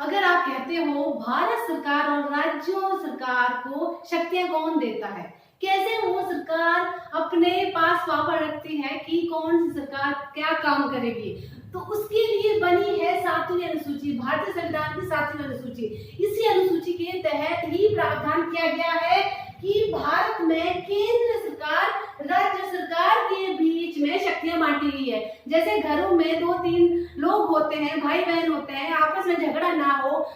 अगर आप कहते हो भारत सरकार और राज्यों सरकार को शक्तियां कौन देता है, कैसे वो सरकार अपने पास पावर रखती है कि कौन सी सरकार क्या काम करेगी, तो उसके लिए बनी है 7वीं अनुसूची, भारतीय संविधान की 7वीं अनुसूची। इसी अनुसूची के तहत ही प्रावधान किया गया है कि भारत में केंद्र सरकार राज्य सरकार के बीच में शक्तियां बांटी गई है। जैसे घरों में 2-3 लोग होते हैं, भाई बहन होते हैं, आपस में झगड़ा ना हो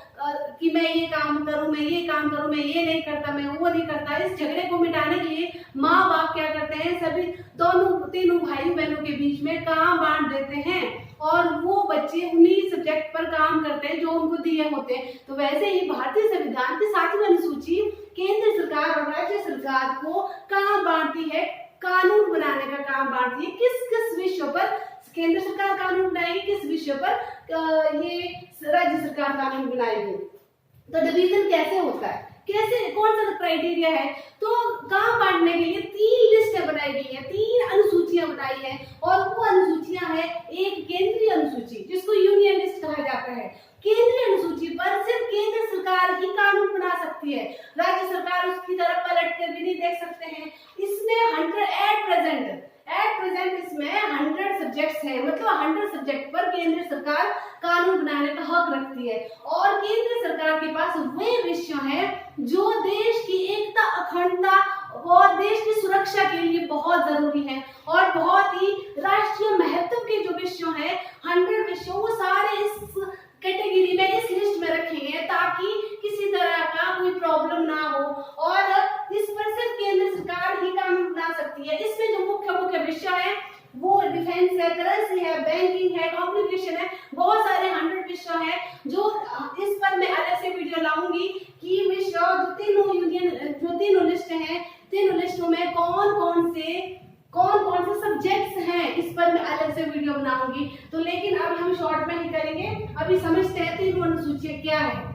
कि मैं ये काम करूं, मैं ये काम करूं, मैं ये नहीं करता, मैं वो नहीं करता। इस झगड़े को मिटाने के लिए माँ बाप क्या करते हैं, सभी तीनों भाई बहनों के बीच में काम बांट देते हैं और वो बच्चे उन्हीं सब्जेक्ट पर काम करते हैं जो उनको दिए होते हैं। तो वैसे ही भारतीय संविधान की 7वीं अनुसूची केंद्र सरकार और राज्य सरकार को काम बांटती है, कानून बनाने का काम बांटती है। किस किस विषयों पर केंद्र सरकार कानून बनाएगी, किस विषय पर ये राज्य सरकार कानून बनाएगी। तो डिवीजन कैसे होता है, कैसे कौन सा क्राइटेरिया है, तो काम बांटने के लिए 3 लिस्टें बनाई गई है, 3 अनुसूचियां बनाई है और वो अनुसूचियां है, एक केंद्रीय अनुसूची जिसको यूनियन लिस्ट कहा जाता है। केंद्रीय अनुसूची पर सिर्फ केंद्र सरकार ही कानून बना सकती है, राज्य सरकार उसकी तरफ पलट कर भी नहीं देख सकते हैं। इसमें 100 एट प्रेजेंट इसमें 100 सब्जेक्ट्स हैं, मतलब 100 सब्जेक्ट पर केंद्र सरकार कानून बनाने का हक रखती है और केंद्र सरकार के पास वे विषय हैं जो देश की एकता, अखंडता और देश की सुरक्षा के लिए बहुत जरूरी है और बहुत ही राष्ट्रीय महत्व के जो विषय हैं 100 विषय, वो सारे इस कैटेगरी में, इस लिस्ट में रखे हैं ताकि किसी तरह का कोई प्रॉब्लम ना हो और इस पर सिर्फ केंद्र सरकार ही कानून बना सकती है। इसमें जो मुख्य विषय है वो डिफेंस है, करेंसी है, बैंकिंग है, कम्युनिकेशन है, बहुत सारे 100 विषय हैं जो इस पर मैं अलग से वीडियो लाऊंगी कि विषय जो तीनों लिस्ट हैं, तीनों लिस्टों में कौन कौन से सब्जेक्ट्स हैं, इस पर मैं अलग से वीडियो बनाऊंगी। तो लेकिन अब हम शॉर्ट में ही करेंगे, अभी समझते हैं तीनों अनुसूचियां क्या है।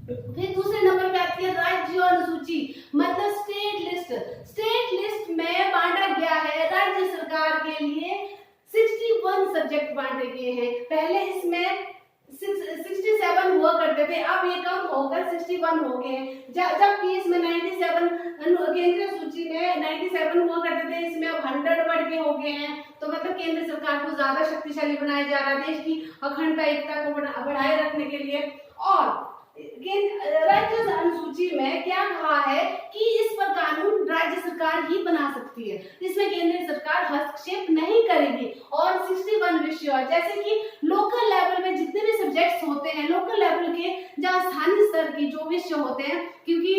फिर दूसरे नंबर पे आती है राज्य अनुसूची, मतलब स्टेट लिस्ट। स्टेट लिस्ट में बांटा गया है राज्य सरकार के लिए 61 सब्जेक्ट बांटे गए हैं। पहले इसमें 67 हुआ करते थे, अब ये कम होकर 61 हो गए हैं। जबकि इसमें 97 केंद्रीय सूची में 97 हुआ करते थे, इसमें अब 100 बढ़ के हो गए हैं। तो मतलब केंद्र सरकार को ज्यादा शक्तिशाली बनाया जा रहा है देश की अखंडता, एकता को बढ़ाए रखने के लिए। और राज्य अनुसूची में क्या कहा है कि इस पर कानून राज्य सरकार ही बना सकती है, इसमें केंद्र सरकार हस्तक्षेप नहीं करेगी। और 61 विषय जैसे कि लोकल लेवल में जितने भी सब्जेक्ट्स होते हैं, लोकल लेवल के जहाँ स्थानीय स्तर के जो विषय होते हैं, क्योंकि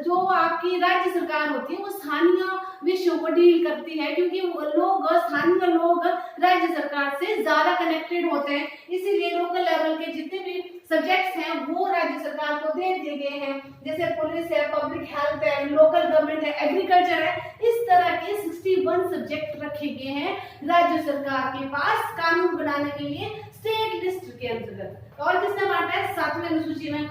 जो आपकी राज्य सरकार होती है वो स्थानीय विषयों को डील करती है, क्योंकि स्थानीय लोग राज्य सरकार से ज्यादा कनेक्टेड होते हैं, इसीलिए लोकल लेवल के जितने भी सब्जेक्ट्स हैं वो राज्य सरकार को दे दिए गए हैं। जैसे पुलिस है, पब्लिक हेल्थ है, लोकल गवर्नमेंट है, एग्रीकल्चर है, इस तरह के 61 सब्जेक्ट रखे गए हैं राज्य सरकार के पास कानून बनाने के लिए स्टेट लिस्ट के अंतर्गत। और किसने बांटा है 7वीं अनुसूची में।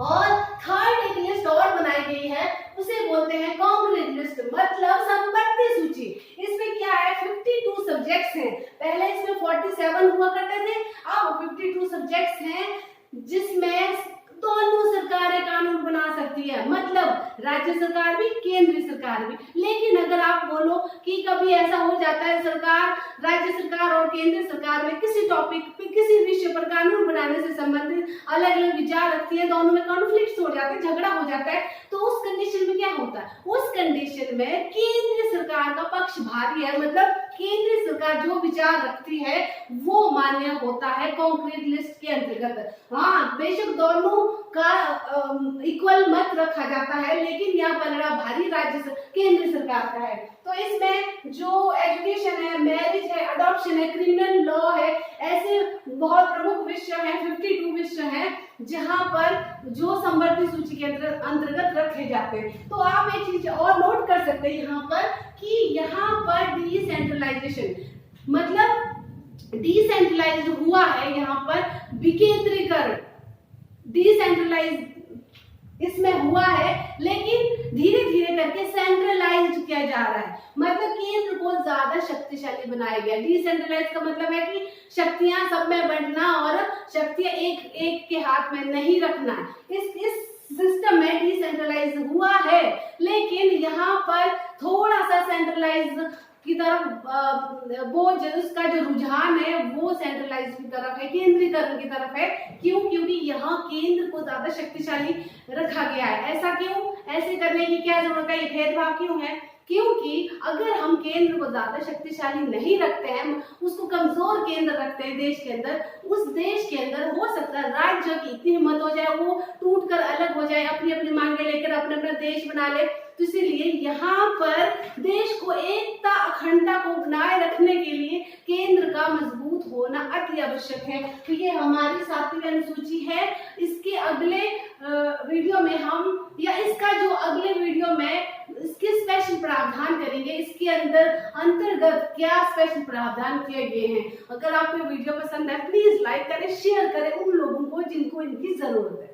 और थर्ड एक लिस्ट और बनाई गई है, उसे बोलते हैं कॉम्प्लीट लिस्ट, मतलब संपत्ति सूची। इसमें क्या है 52 सब्जेक्ट्स हैं, पहले इसमें 47 हुआ करते थे, अब 52 सब्जेक्ट्स हैं जिसमें दोनों सरकारें कानून बना सकती है, मतलब राज्य सरकार भी, केंद्रीय सरकार भी। लेकिन अगर आप बोलो कि कभी ऐसा हो जाता है राज्य सरकार और केंद्र सरकार में किसी टॉपिक पे, किसी विषय पर कानून बनाने से संबंधित अलग अलग विचार रखती है, दोनों में कॉन्फ्लिक्ट हो जाते हैं, झगड़ा हो जाता है, तो उस कंडीशन में क्या होता है, उस कंडीशन में केंद्र सरकार का पक्ष भारी है, मतलब केंद्र सरकार जो विचार रखती है वो मान्य होता है कॉन्क्रीट लिस्ट के अंतर्गत। हाँ, बेशक दोनों का इक्वल मत रखा जाता है, लेकिन यहाँ पलड़ा भारी केंद्र सरकार का है। तो इसमें जो एजुकेशन है, मैरिज है, अडॉप्शन है, क्रिमिनल लॉ है, ऐसे बहुत प्रमुख विषय हैं, 52 विषय हैं जहाँ पर जो संपत्ति सूची के अंतर्गत रखे जाते हैं। तो आप एक चीज और नोट कर सकते हैं यहाँ पर कि यहाँ पर डिसेंट्रलाइजेशन, मतलब डिसेंट्रलाइज हुआ है, यहाँ पर विकेंद्रीकरण, डिसेंट्रलाइज इसमें हुआ है, लेकिन धीरे धीरे करके सेंट्रलाइज्ड किया जा रहा है, मतलब केंद्र को ज्यादा शक्तिशाली बनाया गया। डिसेंट्रलाइज का मतलब है कि शक्तियां सब में बांटना और शक्तियां एक एक के हाथ में नहीं रखना। इस सिस्टम में डिसेंट्रलाइज हुआ है, लेकिन यहाँ पर थोड़ा सा सेंट्रलाइज की तरफ वो जो उसका जो रुझान है वो सेंट्रलाइज की तरफ है, केंद्रीकरण की तरफ है। क्यों? क्योंकि यहाँ केंद्र को ज्यादा शक्तिशाली रखा गया है। ऐसा क्यों? ऐसे करने की क्या जरूरत है? ये भेदभाव क्यों है? क्योंकि अगर हम केंद्र को ज्यादा शक्तिशाली नहीं रखते हैं, उसको कमजोर केंद्र रखते हैं देश के अंदर, उस देश के अंदर हो सकता है राज्य की इतनी हिम्मत हो जाए वो टूट कर अलग हो जाए, अपनी अपनी मांगे लेकर अपने अपना देश बना ले। तो इसीलिए यहाँ पर देश को एकता अखंडता को बनाए रखने के लिए केंद्र का मजबूत होना अति आवश्यक है। तो ये हमारी 7वीं अनुसूची है। इसके अगले वीडियो में हम या इसका जो अगले वीडियो में इसके स्पेशल प्रावधान करेंगे, इसके अंदर अंतर्गत क्या स्पेशल प्रावधान किए गए हैं। अगर आपको वीडियो पसंद है प्लीज लाइक करें, शेयर करें उन लोगों को जिनको इनकी जरूरत है।